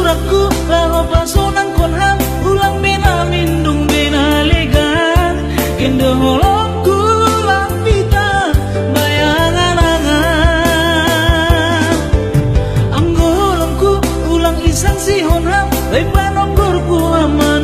suratku laho pasonan konham ulang bena mindung bena legan kende holongku lampita bayangan angan anggo holongku ulang isang si honham lepa nonggorku ama